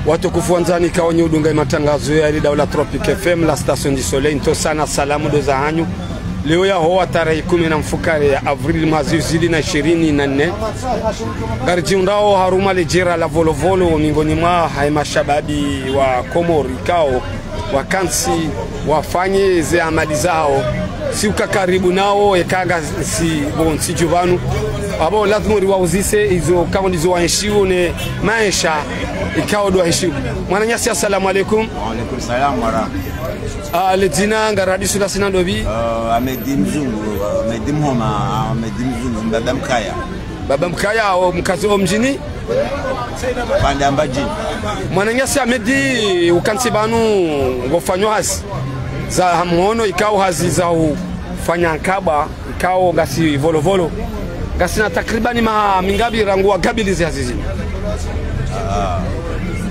Watukufu wanzani kaonye udunga matangazo ya ile Daula Tropic FM la Station du Soleil nto sana salamu do za hanyu leo ya hoa tarehe 10 na mfukare ya Avril mwezi 2024 garji undao haruma lejera la volovolo miongoni mwa mashababi wa Komori kao wakansi wafanye ze amali zao si ukakaribu nao ekaga si bon si juvanu abo lazima riwauzise hizo kama ndizo wanshiu ne maisha ikao do wanshiu mwana nyasi assalamu alaikum. Wa alaikum salam wa rahmatullah. Le dina ngaradi sula sina dobi Amedi Mzungu Amedi Mhoma Amedi Mzungu baba mkaya au mkazi wa mjini pande ambajini mwana nyasi Amedi ukansi banu ngofanywa hasi za hamuono ikao hazi za ufanya nkaba ikao gasi volovolo gasi na takribani mingabi rangu gabilizi hazizi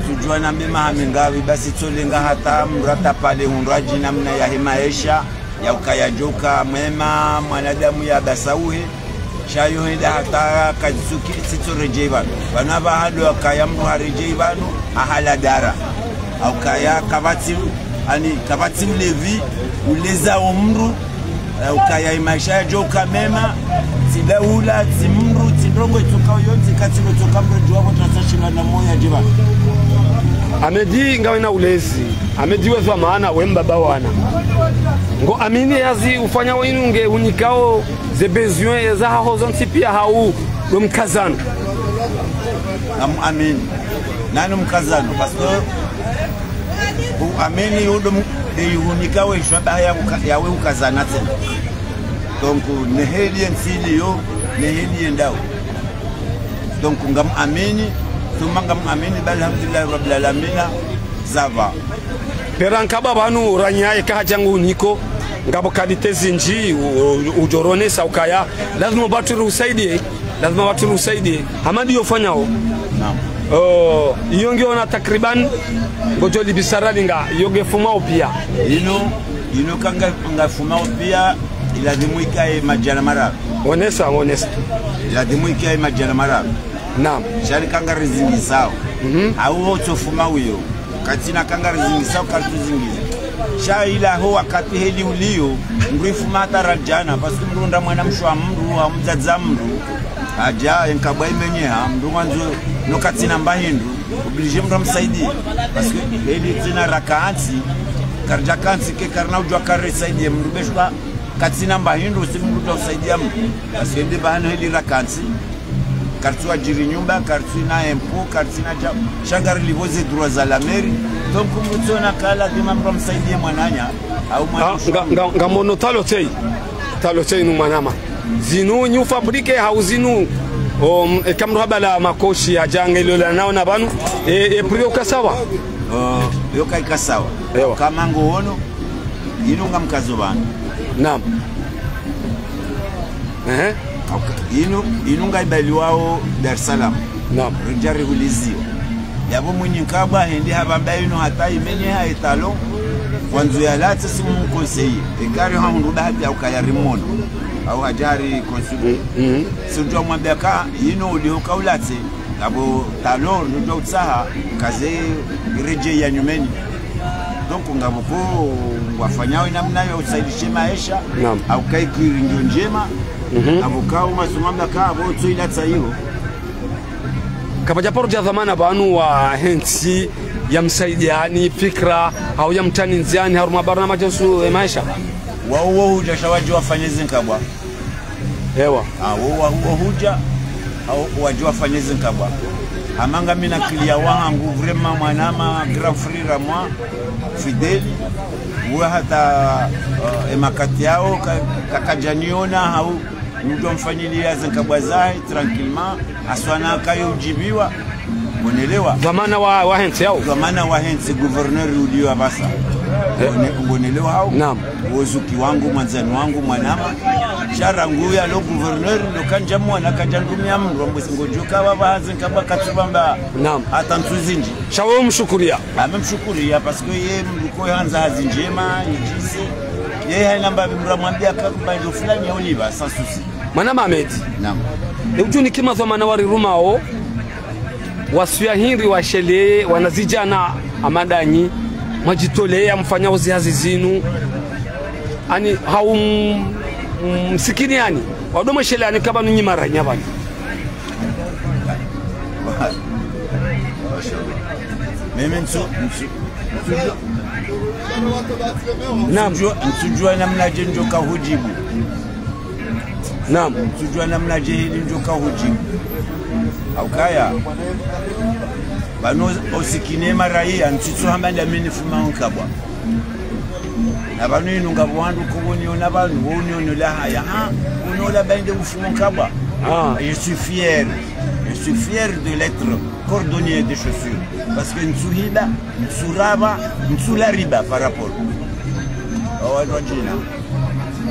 tujua na mima mingabi basi tolenga hata mrata pale unraji namna ya himaisha ya ukayajoka mwema mwanadamu ya basauhe shayo henda hata kazuki sitorejeba wanaba hado akayamru harejeba ahala dara au kaya kabati ani kabati levi uleza umru ukaya imaisha joka mema tilaula timru tindongo tukao yote katilo tukamro juwabo tutasashila na moya jiba Amedi ngawe na ulezi Amedi wezo maana wemba bawana ngo amini yazi ufanya wenu nge unikao ze besoin za hozonti pia hau do mkazano amini nani mkazano pastor amini udo unikao ishaba ya we ukazana tena donc neheli ensili yo neheli endao donc ngam amini tumanga amini alhamdulillah rabbil alamin zava perankaba banu ranyaye kajangu niko ngabo kalite zinji ujorone saukaya lazima watu usaidie hamadi yofanyao naam yongiona takriban ngojoli bisaralinga yoge fumao pia ino kanga ngafumao pia ilazimu ikae majana mara onesa ilazimu ikae majana mara naam shari kanga rizingi sao au otofuma huyo katina kanga rizingi sao kartu zingi sha ila ho wakati heli ulio ngrifu mata rajana paski mrunda mwana mshwa mru amzaza mru aja enkabwa imenyeha mru mwanzo no katina mbahindu oblige mru msaidi paski heli tina rakaansi karja kansi ke karna ujwa karre saidi mru beshwa katina mbahindu si mru ndo usaidia mru paski heli bahano heli rakaansi kartu ajiri nyumba kartu na empo kartu na shangari livoze droit za la mairie donc mutona kala dima mro msaidie mwananya au mwana ngamono talotei nu manama zinu nyu fabrike hauzinu kamro habala makoshi ya jange lola nao na banu prio kasawa yo kai kasawa kama ngohono inunga mkazo banu naam inunga ibaliwao Dar es Salaam naam rijari hulizio yabo mwenye nkaba hindi habamba ino hata imenye ha etalo wanzu ya lati simu konseye ekari ha hundu bahati au kayarimono au hajari konsudu sujua mwambia ka ino ulihoka ulate abo talo nujua utsaha kaze reje ya nyumeni donc ngaboko wafanyao namna yo usaidishe maisha au kai kiringo njema abukao masumamba ka abo tsoila tsayo kapaja porja zamana banu wa hensi ya msaidiani fikra au ya mtani nziani haruma barna majosu maisha wao huja shawaji wafanyeze nkabwa ewa wao huja au wajua wafanyeze nkabwa amanga mina kilia wangu vraiment mwanama grand frère moi fidèle wa hata emakati yao kakajaniona au mtu mfanyilia zinkabwa zai tranquillement aswana kayo ujibiwa bonelewa zamana wa hensi yao zamana wa hensi gouverneur ulio abasa bonelewa hao naam wozuki wangu mwanzani wangu mwanama sharangu ya lo gouverneur lo kanja mwana kajangumia mro msingojoka baba zinkabwa katubamba naam hata ntuzinji shawo mshukuria amemshukuria parce que yeye mliko yanza hazinjema yijise yeye haina mbabi mramwambia kakubando fulani ya oliva sans souci Mana Mohamed. Naam. Ujuni kima zomana wari rumao wasuya hindri wa shele wanazijana amadanyi majitolea mfanya uzihazi zinu ani hau msikini yani wadomo shele yani kaba nunyi maranya bani mimi msujua namna je njoka hujibu. Naam. Msujua namna je hili njoka hujibu. Au kaya bano osikine maraia ntitso hambanda mini fuma nkabwa. Na bano inunga bwandu kuboniona bano woniona la haya ha unola bande kufuma nkabwa. Je suis fier. Je suis fier de l'être cordonnier des chaussures. Parce que Ntsuhiba, Ntsuraba, Ntsulariba par rapport.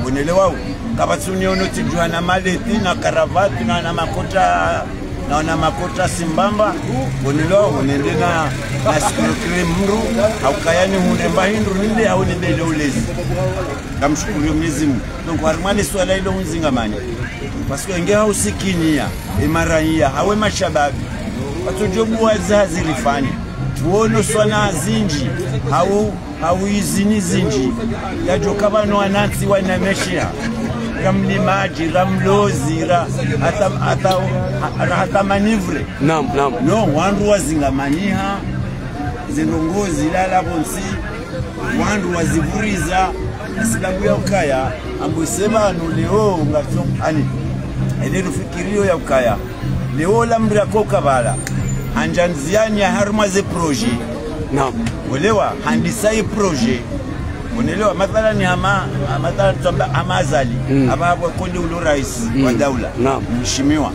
Unelewa kabatsuni ono tijua na maleti na karavati na makota simbamba. Unelewa unendena na sikirokire mru haukayani hundemba hindru ninde haunebele ulezi. Kamshukuru Mwenyezi Mungu. Donc harmani swala hilo unzingamani. Parce que ingeha usikinia imarania hawe mashababi watujobu wazazi rifani tuono swana zinji hau izini zinji yajokabano wanansi wanameshia ramlimaji ramlozi hata manivre naam no wandu wazingamaniha zinongozi lala bonsi wandu wazivuriza asilabu ya ukaya ambusema leo ngato ani elero fikirio ya ukaya leo la mri yako kabala anjanziani ya harma ze projet naam ulewa handisai projet unelewa mathalan ni mathalan tamba amazali hapo konde ulo rais wa daula mheshimiwa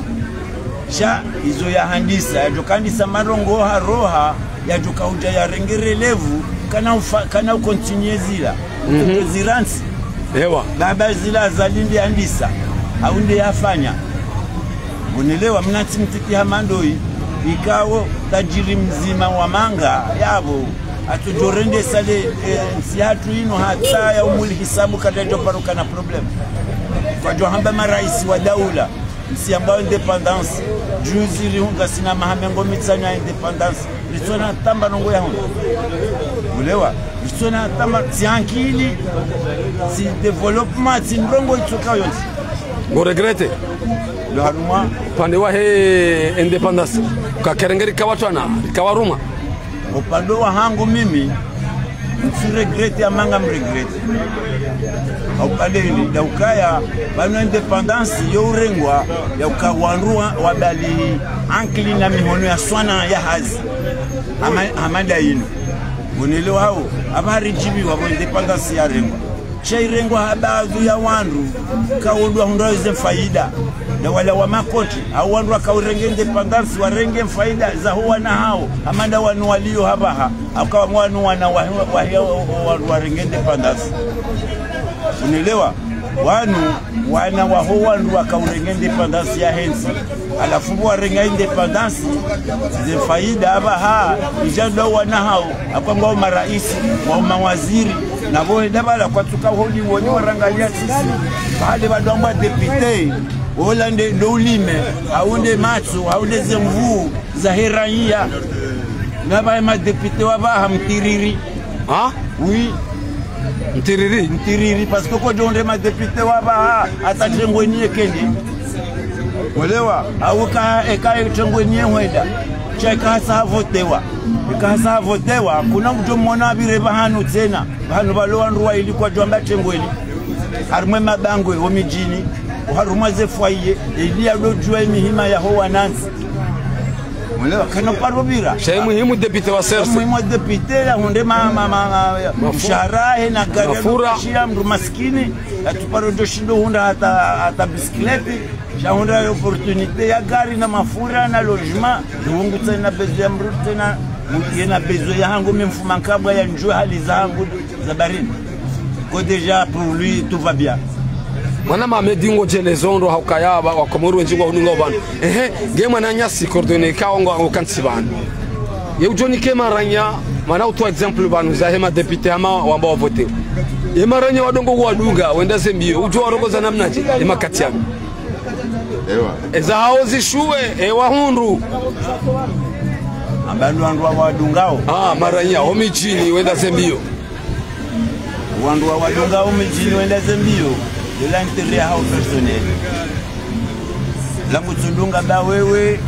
sha hizo ya handisa yajokandisa marongo haroha yajokauja ya rengerelevu kana ukontinue zila ziransi ewa baba zila zalindi handisa haunde yafanya unelewa mnati mtiki hamandoi ikawo tajiri mzima wa manga yabo atujorende sale siatu ino hata ya umuli hisabu katajo paruka na problem kwa johamba maraisi wa daula msi ambao independence juzi liunga sina mahamengo mitsanya independence lisona tamba nongo ya hono ulewa lisona tamba tiankili si development si ndongo itoka yonsi go regrete lo haruma pande wa he independence ka kerengeri kawatwana kawaruma upande wa hangu mimi msiregrete amanga mregrete upande hili da ukaya bano independence yo urengwa ya ukawanrua wabali ankli na mihono ya swana ya hazi amanda ino unelewa hao abari jibi wa independence ya rengwa chairengwa habazu ya wandu kaundwa hundoze faida na wala wa makoti au wandu akaurenge independence warenge faida za huwa na hao amanda wanu walio habaha akawa mwanu wana warenge independence unelewa wana wa huwa wandu akaurenge independence ya hensi alafu warenge independence ze faida habaha ijando wana hao akwa maraisi wa mawaziri na boe dabala kwa tukahodi wonyo warangalia sisi baada badongwa deputy Holande ndo ulime haunde matso haunde zemvu za heraia na ba ma deputy wa ba mtiriri oui mtiriri parce que ko donde ma deputy wa ba atatengwenye kende olewa auka eka tengwenye weda cheka hasa votewa ikasa votewa kuna mtu mona bireba hanu tena hanu balowandu ilikuwa jomba tengweni harumwe mabango yo mijini harumwe ze foyer ili adojwa mihima ya ho wanansi wala kana parobira shay muhimu deputy wa serse muhimu deputy ya hunde mshahara na gari shia mtu maskini atuparo doshindo hunda hata bisikleti shahunda opportunité ya gari na mafura na logement ndungu tena bezo ya mru tena yena bezo ya hangu mfuma nkabwa ya njoo hali zangu za barini ko déjà pour lui tout va bien Mana Mohamed ngo jelezondo haukayaba wakomuru wenjingo hununga bana ngema na nyasi coordonner kaongo okansibana ye ujoni kema ranya mana uto exemple banu za hema deputy ama wamba vote ye maranya wadongo wadunga wenda sembio ujo warogoza namnaje emakatiana ewa eza hao zishuwe ewa hundu ambandu wandu wa wadungao maranya omijini wenda zembio wandu wa wadungao mijini wenda zembio de l'intérêt hao personnel langu tudunga ba wewe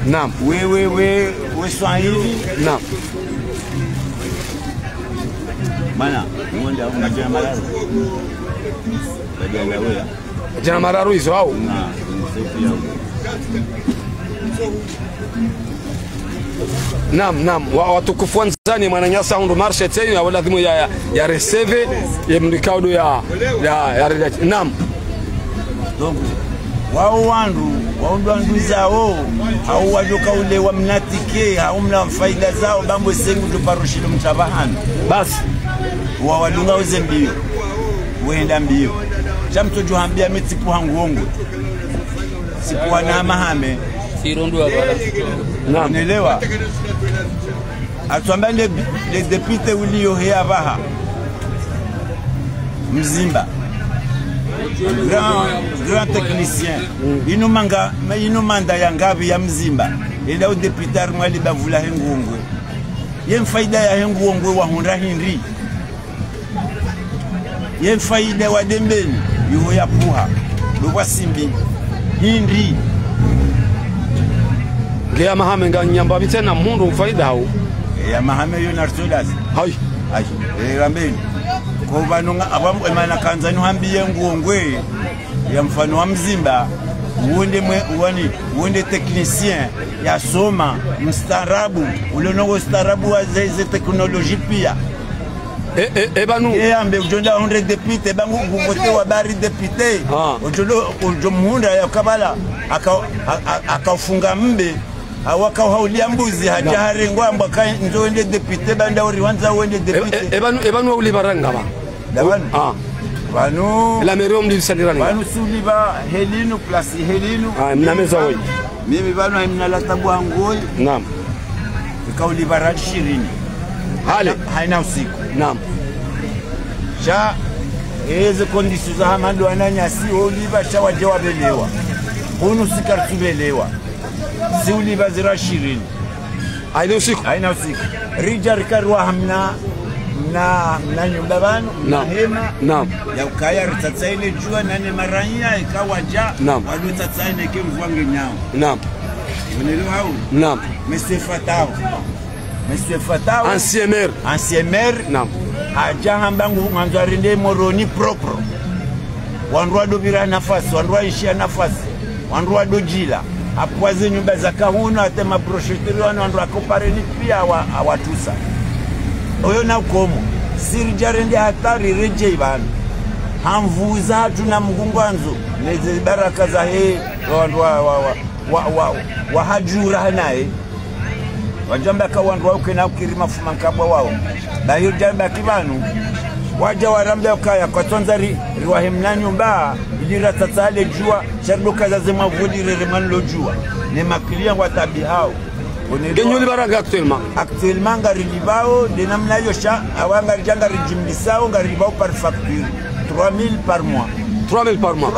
naam wewe Swahili naam mana mwende au majana mararu bajana wewe jana mararu hizo au na msefi yao Naam watukufu wanzani mwananyasa hundu marshe tenu ya wala dhimu ya receive ya mdikaudo ya naam donc wao wandu zao au wajoka ule wa mnatike au mna faida zao bambo sengu tuparushilo mtabahana basi wa wadunga uzembio wenda mbio chamto johambia mitipu hanguongo sipo na mahame sirondo abara naam unaelewa atuambia les députés ulio hea baha Mzimba grand technicien inumanda ya ngavi ya Mzimba ila u député mwali bavula hengungwe ye faida ya hengungwe wa honra hinri ye faida wa dembeni yuho ya puha do simbi hinri ya mahame nganyamba bitena mundu faida hao ya mahame yo narsolas hai rambeni ko banunga abamu emana kanzani hambiye ngongwe ya mfano wa Mzimba uende technicien ya soma mstarabu uliono ustarabu wa zeze teknoloji pia banu ambe ujonda 100 député bangu ngote wa bari député ujomuhunda ya kabala akafunga mbe awaka haulia mbuzi hajahari ngwamba ka nzoende député banda uri wanza uende député banu uli baranga ba dabanu banu la mairie omdi salirani banu suliba helinu place helinu mnameza hoyi mimi banu mnala tabu angoi naam ikauli barad 20 hale haina usiku naam cha eze kondisi za hamando ananyasi oliva cha waje wabelewa bunu sikartubelewa si uliva zira 20 haina usiku rija rikarwa hamna na nyumba banu na hema naam ya ukaya ritatsaile jua nane maranya ikawaja wadu tatsaile kimvwange nyao naam unelo hao naam Monsieur Fatao ancien maire naam aja hambangu mwanzarinde moroni propre wanrua dobira nafasi wanrua ishia nafasi wanrua dojila apwaze nyumba za kahuna atema brochetterie wanrua kopareni pia awatusa oyo na komo siri jarende hatari reje ibana hamvuza hatu na mgungwanzo neze baraka za he wa hajura hanae wajamba kawandu uke na ukirima fuma nkabwa wao bayo jamba kibanu waja warambe ukaya kwa tonzari riwahemna nyumba ilira tatsale jua sharduka za zema vodire remano jua ne maklia watabi hao genyuli baranga actuellement ngari libao de namna yo sha awanga janga rijimlisao ngari libao par facture 3000 par mois 3000 par mois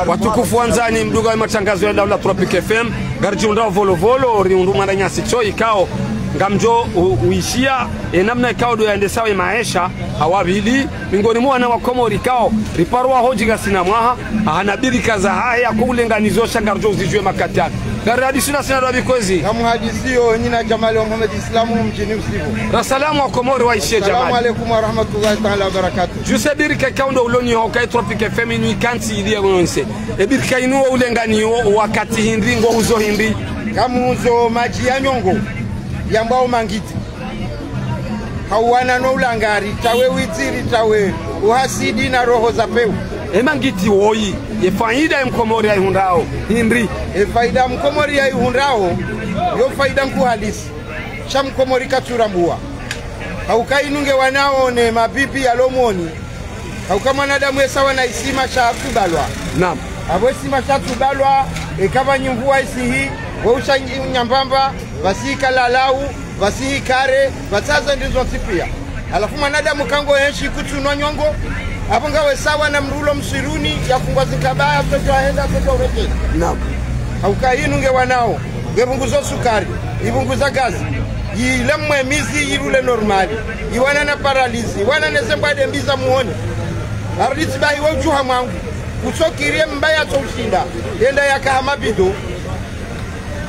watukufu wanzani mduga matangazo ya Daula Tropic FM garjiunda volovolo riundu maranyasi choi kao ngamjo uishia namna ikao do yaende sawa maisha hawabili mingoni mwana wa Komori kao riparwa hoji gasina mwaha anabidi kaza haya kulenganizo shangarjo zijwe makati yake gari hadisi na sina rabi kwezi kama hadisio nyina Jamal Muhammad Islamu mjini Usibu rasalamu wa Komori waishie Jamal assalamu alaykum wa rahmatullahi ta'ala wa barakatuh jusebiri ka kaundo uloni hokai Tropic FM ni kanti idia gonse ebirika inu ulenganiyo wakati hindi ngo uzo hindi kama uzo maji ya nyongo yambao mangiti hawana no ulangari tawe witiri tawe uhasidi na roho za peu emangiti woyi ye faida ya Mkomori ya ihundao hindi faida Mkomori ya ihundao yo faida mku halisi cha Mkomori katurambua haukainunge wanaone mabibi ya lomoni haukama nadamu esawa na isima cha kubalwa naam abo isima cha kubalwa ekaba nyimvua isihi weusha nyambamba basika lalau basihi kare bataza ndizo tipia alafu mwanadamu kango henshi kutunwa nyongo hapo ngawe sawa na mrulo msiruni ya fungwa zikabaya toto aenda toto urejea. Naam. Haukainu nge wanao ngebunguzo sukari ibunguza gazi ile mwemizi yirule normali iwana na paralizi iwana nesemba dembiza muone ariti bahi wojuha mwangu kusokirie mbaya toshinda yenda yakahama bido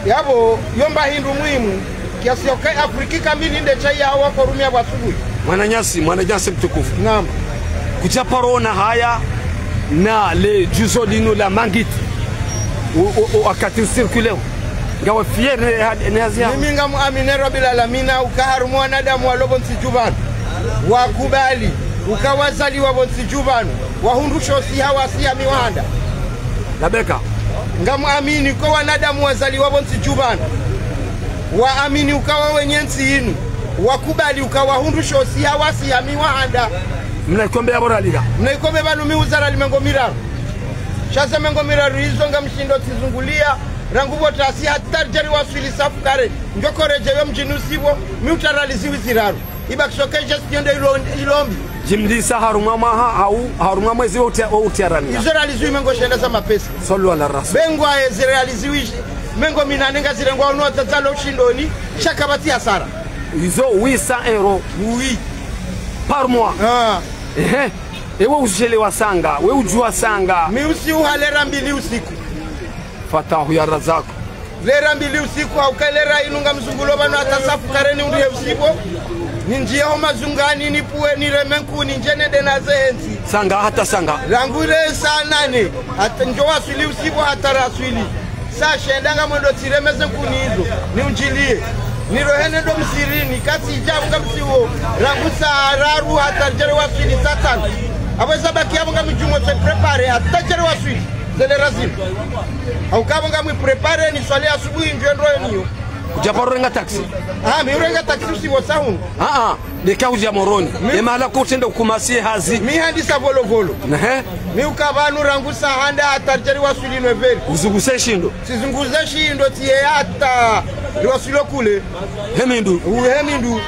yabo yomba hindu muhimu kiasi yokai Afrika kamili nde chai hawa korumia wasubuhi. Mwananyasi mtukufu. Naam. Kuchaparona haya na le juzo dino la mangiti wakati circuleo ngawa fiere ne azia mimi ngamu amine rabbil alamina ukaharumu wanadamu walobo nsijubanu wakubali ukawazali wabo nsijubanu wahundusho si hawa si amiwanda labeka ngamu amini kwa wanadamu wazali wabo nsijubanu waamini ukawa wenye nsi inu wakubali ukawahundusho si hawa si amiwanda mnaikombe abora liga mnaikombe banu miuzara limengo miraru shasa mengo miraru hizo ngamshindo tizungulia rangubo tasi hatarjari waswili safu kare njokoreje yo mjinusibo miutaraliziwi ziraru iba kishokeje stionde ilombi jimdisa haruma mwezi utiarani izo realiziwi mengo shenda za mapesa solo ala rasu bengo aeze realiziwi mengo minanenga zirengwa unota zalo shindoni shakabati asara izo 800 euros oui par mois ewe ushelewa sanga we ujua sanga mi usiuhalera mbili usiku fatahu ya razako lera mbili usiku aukalera inunga mzungulo bano atasafu kareni uriye usiku ninjieho mazungani nipuwe niremenku ninjene denazenzi sanga hata sanga rangure saa 8 hata njo waswili usiku hata raswili saa shendanga mwendo tiremeze nkunizo ni unjilie nirohene ndo msirini kasi ijabu nga msiwo rangu saa raru hata jere waswili saa 5 aweza baki hapo nga mjumo se prepare hata jere waswili zele razim haukabo nga mprepare ni swali asubuhi ndio ndio niyo kujaparenga taxi miurenga taxi usiwo sahun deka uja moroni emala kutenda kumasie hazi mi handisa volo volo mi ukabanu rangu sahanda hata jere waswili neveri uzunguse shindo sizunguze shindo tie hata waswilo kule hemindu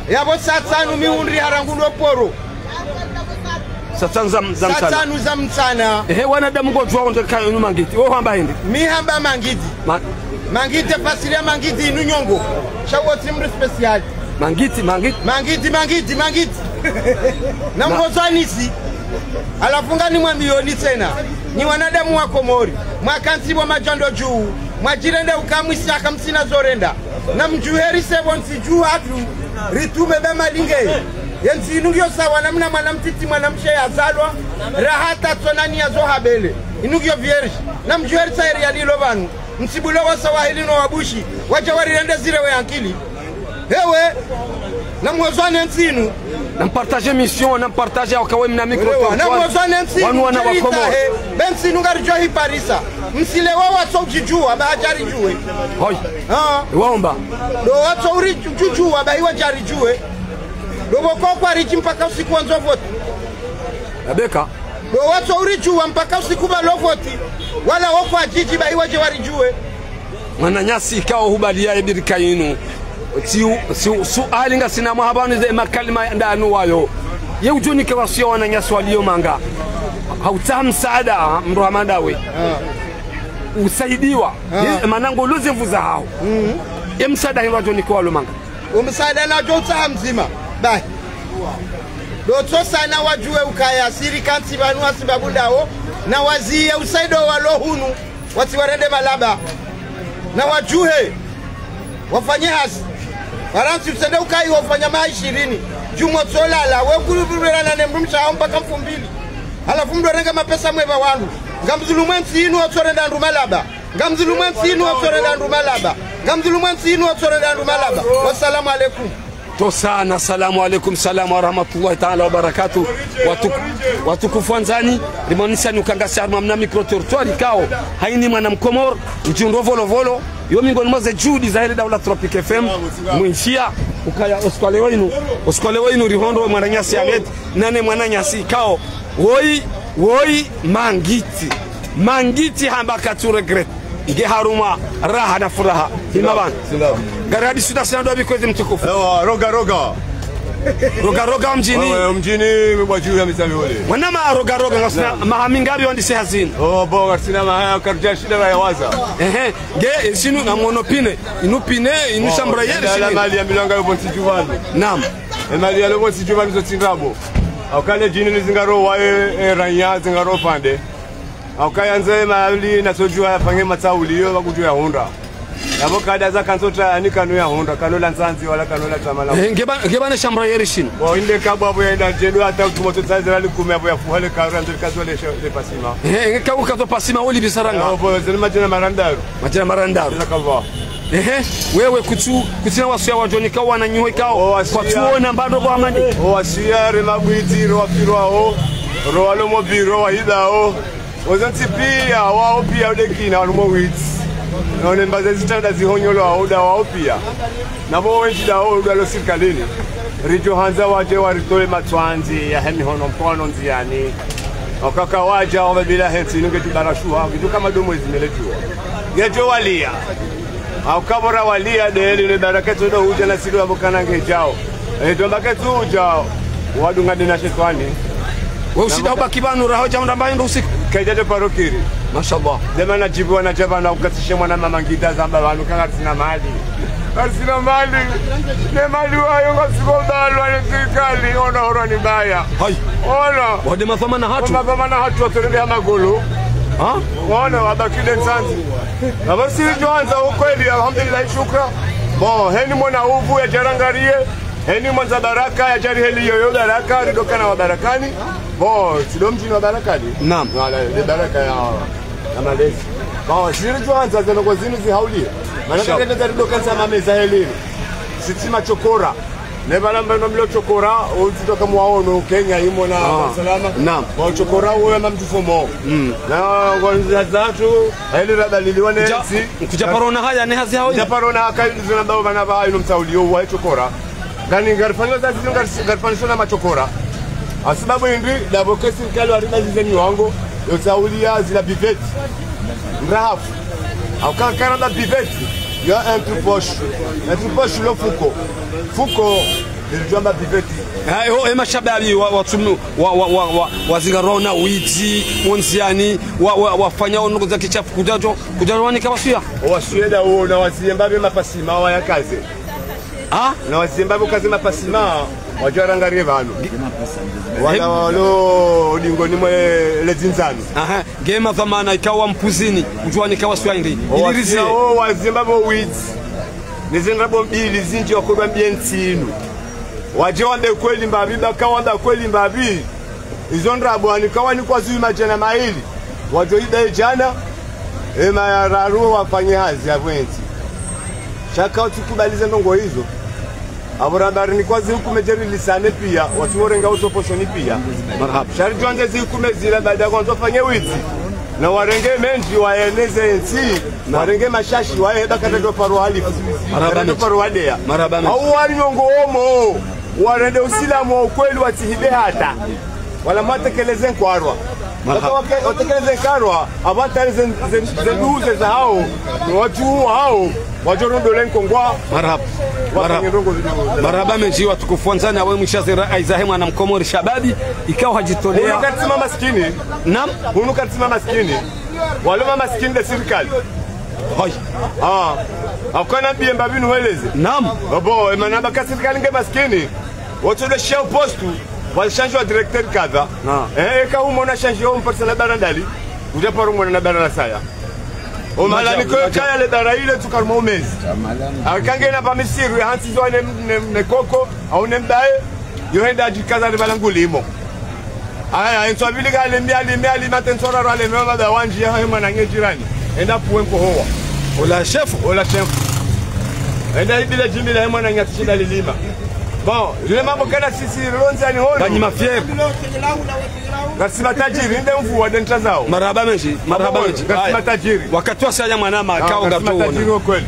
yabo satsanu mi undri harangu poro satanu za mtsana wanadamu ngojwa ondeka inu mangiti wo hamba hindi mi hamba mangiti mangiti fasilia mangiti inu nyongo shawo timru special mangiti na mozanisi alafunga ni mwamioni tena ni wanadamu wa Komori mwakansibo majando juu mwajirende ukamwisi akamsina zorenda na mjuheri sebon siju hatu ritume bema linge yensi inugio sawa namna mwanamtiti mwanamshe yazalwa rahata tonani ya zohabele inugio vierge na mjuheri sairi ya lilo banu msibulo wa sawahili no wabushi wajawari rende zirewe yankili hewe na mwozwane nsinu na partager mission na partager akawe mna micro na mwozwane nsinu wanu wana wakomo bensi nungarjo hi parisa msile wawa so jijua bahajari juwe hoy waomba do wato uri jujua bahiwa jari juwe do boko kwa richi mpaka usiku wanzo voti abeka do wato uri juwa mpaka usiku ba lovoti wala woko ajiji bahiwa jewari juwe mwananyasi kao hubalia ebirika yinu suali nga sina mahabani ze makalima ndanu wayo ye ujuni ke wasio wananyasi walio manga hauta msaada mruhamadawe usaidiwa manango luze mvuza hao ye msaada hiwa joni kwa walo manga umsaada na jota mzima bai doto sana wajue ukaya siri kansi banu asibabu ndao na wazie usaido walo hunu wasiwarende balaba na wajuhe wafanye hasi waransi usende ukai wafanya maa 20 jumo solala wekulubirana na nemrumsha mpaka 2000 alafu mdorenga mapesa mweba wangu ngamzulumwensi inu otorenda ndumalaba wassalamu alaikum tosana salamu alaikum salamu wa rahmatullahi ta'ala wa barakatuh watukufu wanzani limonisa nukangasi arma mna micro territoire kao haini mwana mkomor njindo volo yo mingoni moze judi za hele Daula Tropic FM mwinshia ukaya oskole wenu rihondo mwananyasi Ahmed nane mwananyasi kao woi mangiti hamba katu regret ige haruma raha na furaha himaban garadi suda sana dobi kwezi mtukufu roga Roga mjini. Mjini bwajua misali wale. Wana roga ngasina mahamingabi wandise hazini. Bo ngasina mahaya karja shida ya waza. Ge sinu na monopine, inupine, inushambra yere shida. La mali ya milanga yo bonsi juvani. Naam. Mali ya lo bonsi juvani zo tindrabo. Aukale jini lizingaro wa ranya zingaro pande. Aukayanze mali na sojua afange matsauli yo bakujua honda. Yabo kada za kansota ani kanu ya honda kanola nsanzi wala kanola tamala. Ngeba na shambra yere shino. Bo inde kabwa bo yenda jendo ata kumoto tsaza li kumya bo ya fuhale kaura ndio kazo le pasima. Ngeka ukazo pasima oli bisaranga. Bo zile majina marandaru. Majina marandaru. Nakava. Wewe kutina wasia wajoni kwa wananyuhe kao kwa tuona bado kwa amani. Wasia remagwiti ro afirwao ro alomo biro wa hidao. Ozanti pia wao pia odekina alomo wits. None mbaze zitanda zihonyolo auda wao pia. Nabo wenjida auda lo sirkalini. Rijo hanza waje waritole matwanzi ya hemi hono mkono nziani. Wakaka waja wabila hensi nunge tibarashua kitu kama domo izimeletua. Gejo walia. Au kabora walia deli ne baraketo do uja na silu abukana ngejao. Dombaketu ujao. Wadunga dina shetwani. Wewe usida ubaki banu raho jambo ambayo ndo usiku. Kaidade parokiri. Mashallah. Dema na jibu na jaba na ukatishe mwana mama ngida zamba banu kanga sina mali. Sina mali. Ne mali wayo ngasiko dalo ni serikali ona horo ni baya. Hai. Ona. Wade mafama na hatu. Mafama na hatu watorende magolo. Ona wabakide nsanzi. Abasi joanza ukweli alhamdulillah shukra. Bo heni mwana uvu ya jarangarie. Heni mwanza baraka ya jari heli yoyo baraka ridokana wa barakani. Bo sido mjini wa barakani. Naam. Wala ile baraka ya malezi. Bo siri joanza zeno kwa zinu zihaulia. Maana kende ridokana sama meza heli. Sitima chokora. Nebala mbano mlo chokora utitoka muaono Kenya imo na salama. Naam. Wa chokora huyo mamtufomo. Na kwanza zatu hili radaliliwa nesi. Kujaparona haya ne hazi hao. Kujaparona haka zinabao bana ba ino mtaulio wa chokora. Gani ngarifanya zazi ngarifanya machokora. Asibabu indi dabo kesi kalo ariba zizeni wango yotaulia zila biveti. Mrahafu. Au kama da biveti. Il y a un truc poche le Foucault nilijua biveti. Hayo mashababi watumu wazingarona witi monziani wafanya ono za kichafu kujaroni kama suya. Wasueda wao na wasiembabe mapasima wa yakaze. Na wasiembabe kazi mapasima wajarangarie bano. Wala walo odingoni mwe lezinzani. Gema zamana ikawa mpuzini ujwani kawa swahili ilirize wazimbabe wits nizenrabo mbili zinji wakorwa mbiensinu waje wambe kweli mbabi bakawamba kweli mbabi izonrabo anikawa ni kwa zui majana maili wajoida jana ema raru wafanye hazi avwenti shaka utukubalize ndongo hizo aborabari ni kwa ziku mejeri lisane pia watu warenga utoposhoni pia marhaba shari jonde ziku mezila baada ya kwanza fanye witi na warenge menji waeneze nsi warenge mashashi waenda katato paru halifu marhaba paru wadea marhaba au wali nyongo omo warende usilamu wa ukweli watihibe hata wala matekeleze kwarwa watekeleze karwa abata zenduze za hao watu hao wajorondo lenkongwa marhaba marhaba menji watukufu wanzani awe mshazira aizahe mwana mkomori shababi ikawa hajitolea unukatima maskini. Naam. Unukatima maskini waloma maskini de serikali. Hai. Akana biemba binu weleze. Naam. Bo emanaba ka serikali nge maskini wote le chef poste walishangwa directeur kadha. Ka umona change yo mpasala barandali ujaparo mwana na barala saya. Omala niko kaya le dara ile tukarmo umezi. Akange na pamisiru hansi zo ne koko au ne mbae yoenda ajikaza de balangulimo. Aya enswabili kale mbiali matensora rale mema da wanji ya hema na ngejirani. Enda puenko hoa. Ola chef. Enda ibile jimbi la hema na nyatishinda lilima. Bon, le mambo kana sisi ronza ni hono. Bani mafier. Gasima tajiri nde mvua de ntazao. Marhaba menji. Gasima tajiri. Wakati wa saya mwana makao gato. Gasima tajiri kweli.